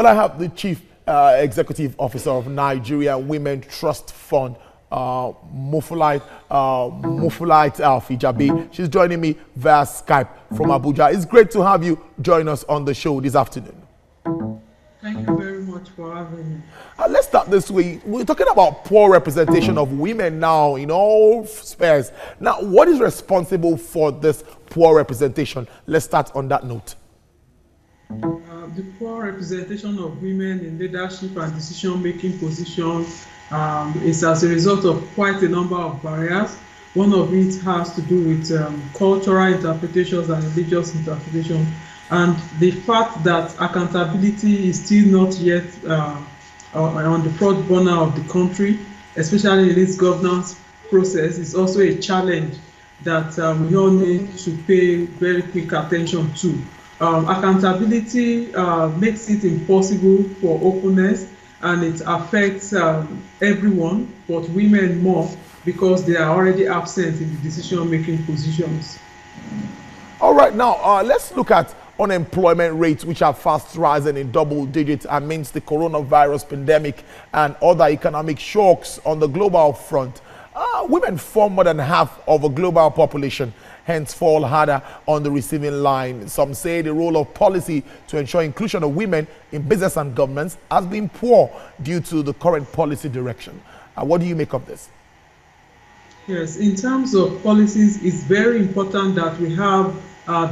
Well, I have the Chief Executive Officer of Nigerian Women Trust Fund, Mufulite Fijabi. She's joining me via Skype from Abuja. It's great to have you join us on the show this afternoon. Thank you very much for having me. Let's start this way. We're talking about poor representation of women now in all spheres. Now, what is responsible for this poor representation? Let's start on that note. The poor representation of women in leadership and decision-making positions is as a result of quite a number of barriers. One of it has to do with cultural interpretations and religious interpretations, and the fact that accountability is still not yet on the front burner of the country, especially in its governance process, is also a challenge that we all need to pay very quick attention to. Accountability makes it impossible for openness, and it affects everyone, but women more, because they are already absent in the decision-making positions. All right, now let's look at unemployment rates, which are fast rising in double digits amidst the coronavirus pandemic and other economic shocks on the global front. Women form more than half of a global population, hence fall harder on the receiving line. Some say the role of policy to ensure inclusion of women in business and governments has been poor due to the current policy direction. What do you make of this? Yes, in terms of policies, it's very important that we have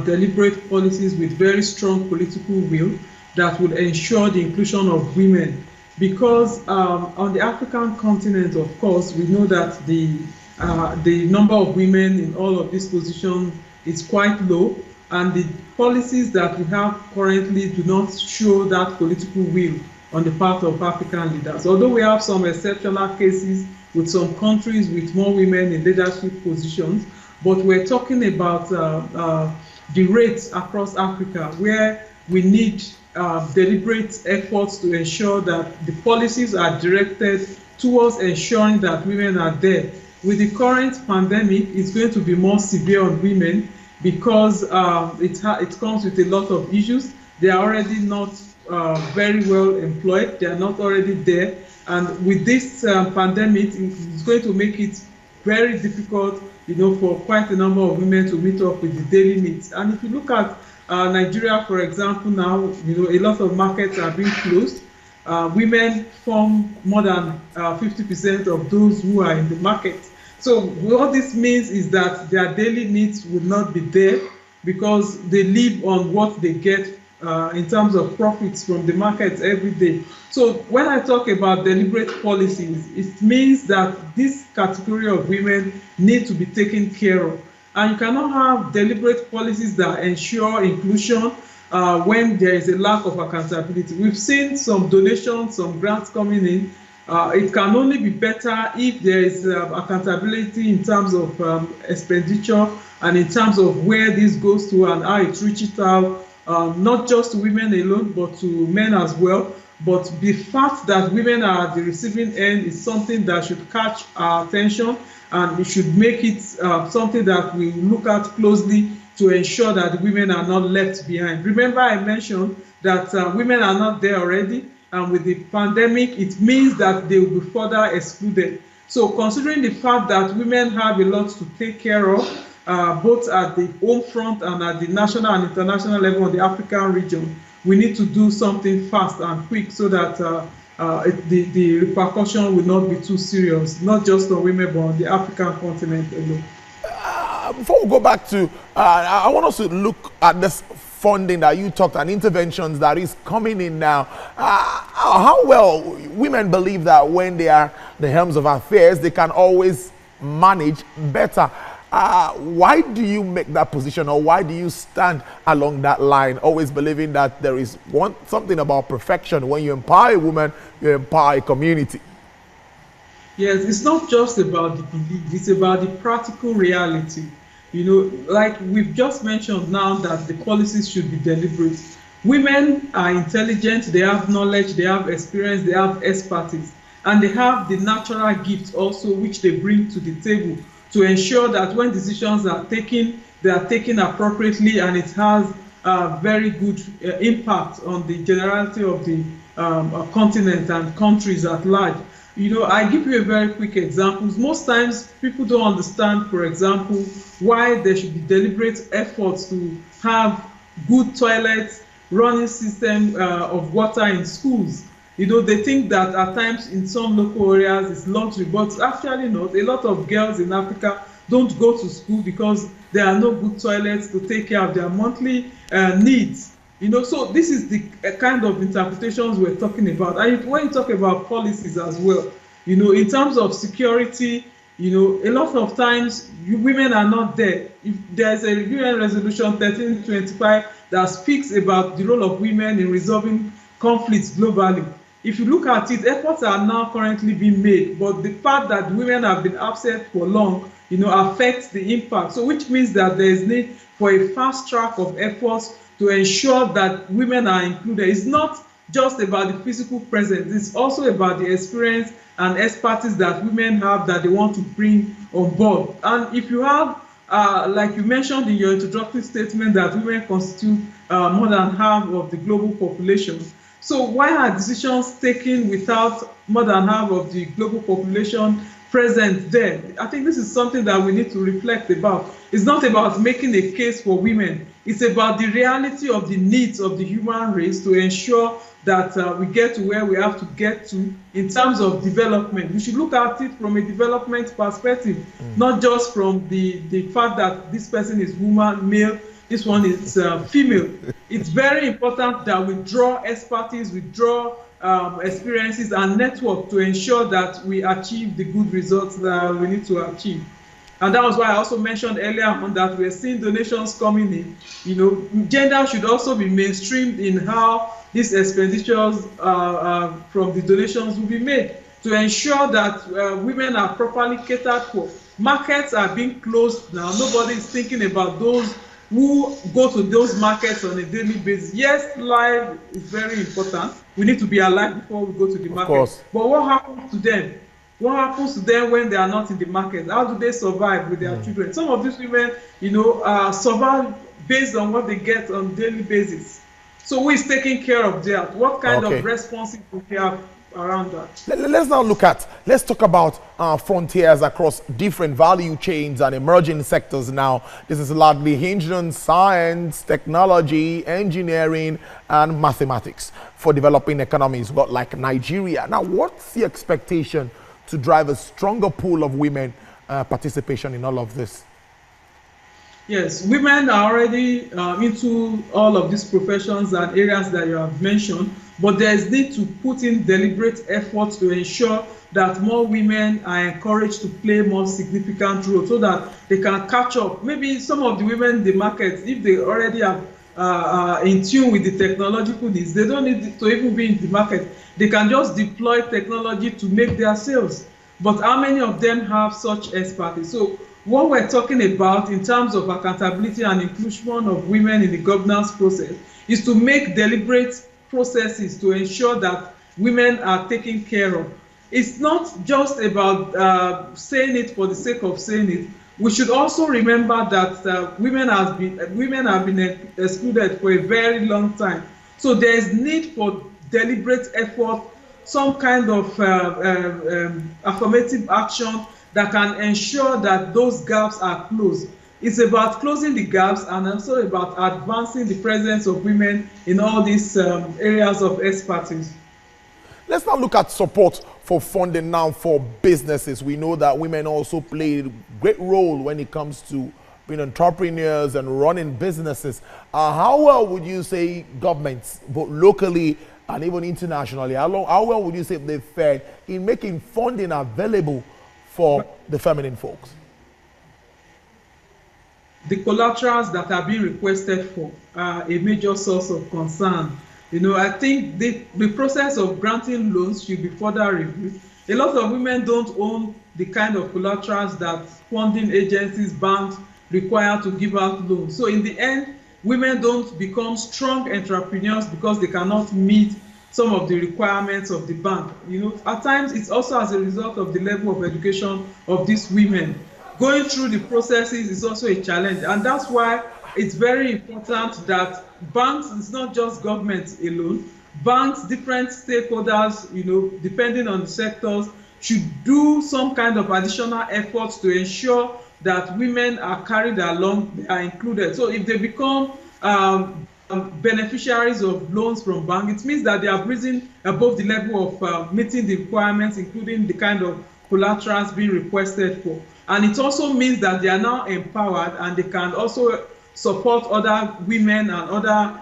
deliberate policies with very strong political will that will ensure the inclusion of women. Because on the African continent, of course, we know that the number of women in all of these positions is quite low, and the policies that we have currently do not show that political will on the part of African leaders. Although we have some exceptional cases with some countries with more women in leadership positions, but we're talking about the rates across Africa, where we need deliberate efforts to ensure that the policies are directed towards ensuring that women are there. With the current pandemic, it's going to be more severe on women because it comes with a lot of issues. They are already not very well employed. They are not already there. And with this pandemic, it's going to make it very difficult, for quite a number of women to meet up with the daily needs. And if you look at Nigeria, for example, now, a lot of markets are being closed. Women form more than 50% of those who are in the market. So what this means is that their daily needs will not be there because they live on what they get in terms of profits from the markets every day. So when I talk about deliberate policies, it means that this category of women need to be taken care of. And you cannot have deliberate policies that ensure inclusion when there is a lack of accountability. We've seen some donations, some grants coming in. It can only be better if there is accountability in terms of expenditure and in terms of where this goes to and how it reaches out, not just to women alone, but to men as well. But the fact that women are at the receiving end is something that should catch our attention, and it should make it something that we look at closely to ensure that women are not left behind. Remember, I mentioned that women are not there already, and with the pandemic, it means that they will be further excluded. So considering the fact that women have a lot to take care of, both at the home front and at the national and international level of the African region, we need to do something fast and quick so that the repercussion will not be too serious, not just on women, but on the African continent alone. Before we go back to, I want us to look at this funding that you talked and interventions that is coming in now. How well women believe that when they are the helms of affairs, they can always manage better. Why do you make that position, or why do you stand along that line, always believing that there is something about perfection? When you empower a woman, you empower a community. Yes, it's not just about the belief, it's about the practical reality. Like we've just mentioned now, that the policies should be deliberate. Women are intelligent, they have knowledge, they have experience, they have expertise, and they have the natural gifts also which they bring to the table to ensure that when decisions are taken, they are taken appropriately, and it has very good impact on the generality of the continent and countries at large. I give you a very quick example. Most times people don't understand, for example, why there should be deliberate efforts to have good toilets, running system of water in schools. They think that at times in some local areas it's luxury, but actually not. A lot of girls in Africa don't go to school because there are no good toilets to take care of their monthly needs. So this is the kind of interpretations we're talking about. And when you talk about policies as well, in terms of security, a lot of times women are not there. If there's a UN resolution 1325 that speaks about the role of women in resolving conflicts globally. If you look at it, efforts are now currently being made, but the fact that women have been absent for long, affects the impact. So which means that there is need for a fast track of efforts to ensure that women are included. It's not just about the physical presence, it's also about the experience and expertise that women have that they want to bring on board. And if you have, like you mentioned in your introductory statement, that women constitute more than half of the global population. So why are decisions taken without more than half of the global population present there? I think this is something that we need to reflect about. It's not about making a case for women. It's about the reality of the needs of the human race to ensure that we get to where we have to get to in terms of development. We should look at it from a development perspective, not just from the fact that this person is woman, male, this one is female. It's very important that we draw expertise, we draw experiences and network to ensure that we achieve the good results that we need to achieve. And that was why I also mentioned earlier on that we're seeing donations coming in. Gender should also be mainstreamed in how these expenditures from the donations will be made to ensure that women are properly catered for. Markets are being closed now. Nobody is thinking about those who go to those markets on a daily basis. Yes, life is very important. We need to be alive before we go to the market. But what happens to them? What happens to them when they are not in the market? How do they survive with their children? Some of these women, survive based on what they get on a daily basis. So who is taking care of that? What kind of responses do we have around that? Let's talk about frontiers across different value chains and emerging sectors now. This is largely hinged on science, technology, engineering, and mathematics for developing economies like Nigeria. Now, what's the expectation to drive a stronger pool of women participation in all of this? Yes, women are already into all of these professions and areas that you have mentioned, but there is need to put in deliberate efforts to ensure that more women are encouraged to play more significant role so that they can catch up. Maybe some of the women in the market, if they already are in tune with the technological needs, they don't need to even be in the market. They can just deploy technology to make their sales. But how many of them have such expertise? So what we're talking about in terms of accountability and inclusion of women in the governance process is to make deliberate processes to ensure that women are taken care of. It's not just about saying it for the sake of saying it. We should also remember that women have been excluded for a very long time. So there is need for deliberate effort, some kind of affirmative action that can ensure that those gaps are closed. It's about closing the gaps and also about advancing the presence of women in all these areas of expertise. Let's now look at support for funding now for businesses. We know that women also play a great role when it comes to being entrepreneurs and running businesses. How well would you say governments, both locally and even internationally, how well would you say they've fared in making funding available for the feminine folks? The collaterals that are being requested for are a major source of concern. I think the process of granting loans should be further reviewed. A lot of women don't own the kind of collaterals that funding agencies, banks require to give out loans. So in the end, women don't become strong entrepreneurs because they cannot meet some of the requirements of the bank. At times it's also as a result of the level of education of these women. Going through the processes is also a challenge, and that's why it's very important that banks, it's not just government alone, banks, different stakeholders, depending on the sectors, should do some kind of additional efforts to ensure that women are carried along, they are included. So if they become beneficiaries of loans from banks, it means that they have risen above the level of meeting the requirements, including the kind of collaterals being requested for. And it also means that they are now empowered and they can also support other women and other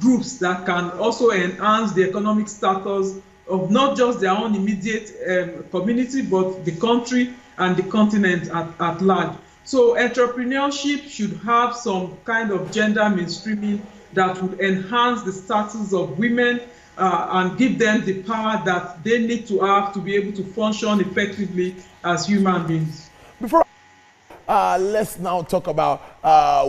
groups that can also enhance the economic status of not just their own immediate community, but the country and the continent at large. So entrepreneurship should have some kind of gender mainstreaming that would enhance the status of women and give them the power that they need to have to be able to function effectively as human beings. Before let's now talk about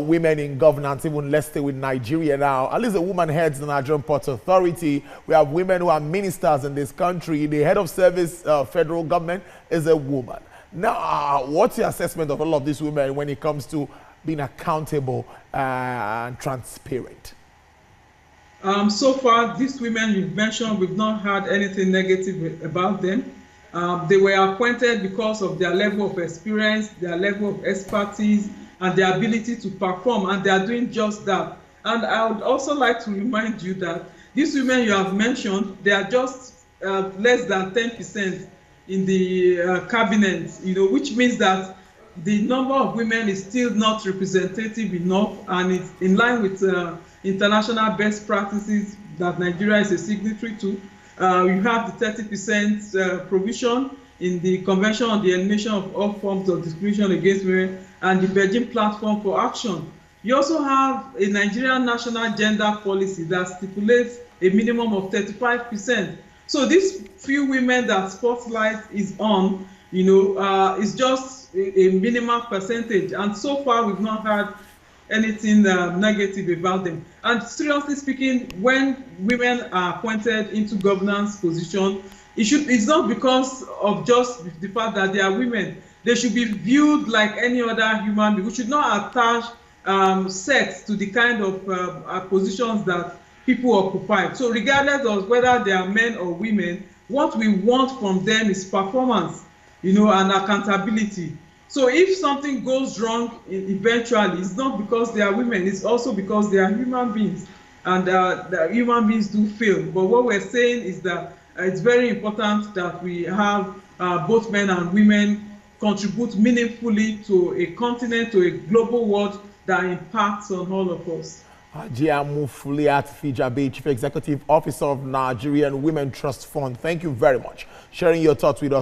women in governance. Even let's stay with Nigeria now. At least a woman heads the Nigerian Ports Authority. We have women who are ministers in this country. The head of service, federal government, is a woman. Now, what's your assessment of all of these women when it comes to being accountable and transparent? So far, these women you've mentioned, we've not heard anything negative about them. They were appointed because of their level of experience, their level of expertise, and their ability to perform, and they are doing just that. And I would also like to remind you that these women you have mentioned, they are just less than 10% in the cabinet, which means that the number of women is still not representative enough, and it's in line with international best practices that Nigeria is a signatory to. You have the 30% provision in the Convention on the Elimination of All Forms of Discrimination Against Women and the Beijing Platform for Action. You also have a Nigerian national gender policy that stipulates a minimum of 35%. So these few women that Spotlight is on, is just a minimal percentage. And so far, we've not had anything negative about them. And seriously speaking, when women are appointed into governance position, it's not because of just the fact that they are women. They should be viewed like any other human being. We should not attach sex to the kind of positions that people occupy. So regardless of whether they are men or women, what we want from them is performance, and accountability. So if something goes wrong eventually, it's not because they are women, it's also because they are human beings, and the human beings do fail. But what we're saying is that it's very important that we have both men and women contribute meaningfully to a continent, to a global world that impacts on all of us. Mufuliat Fijabe, Chief Executive Officer of Nigerian Women Trust Fund. Thank you very much for sharing your thoughts with us.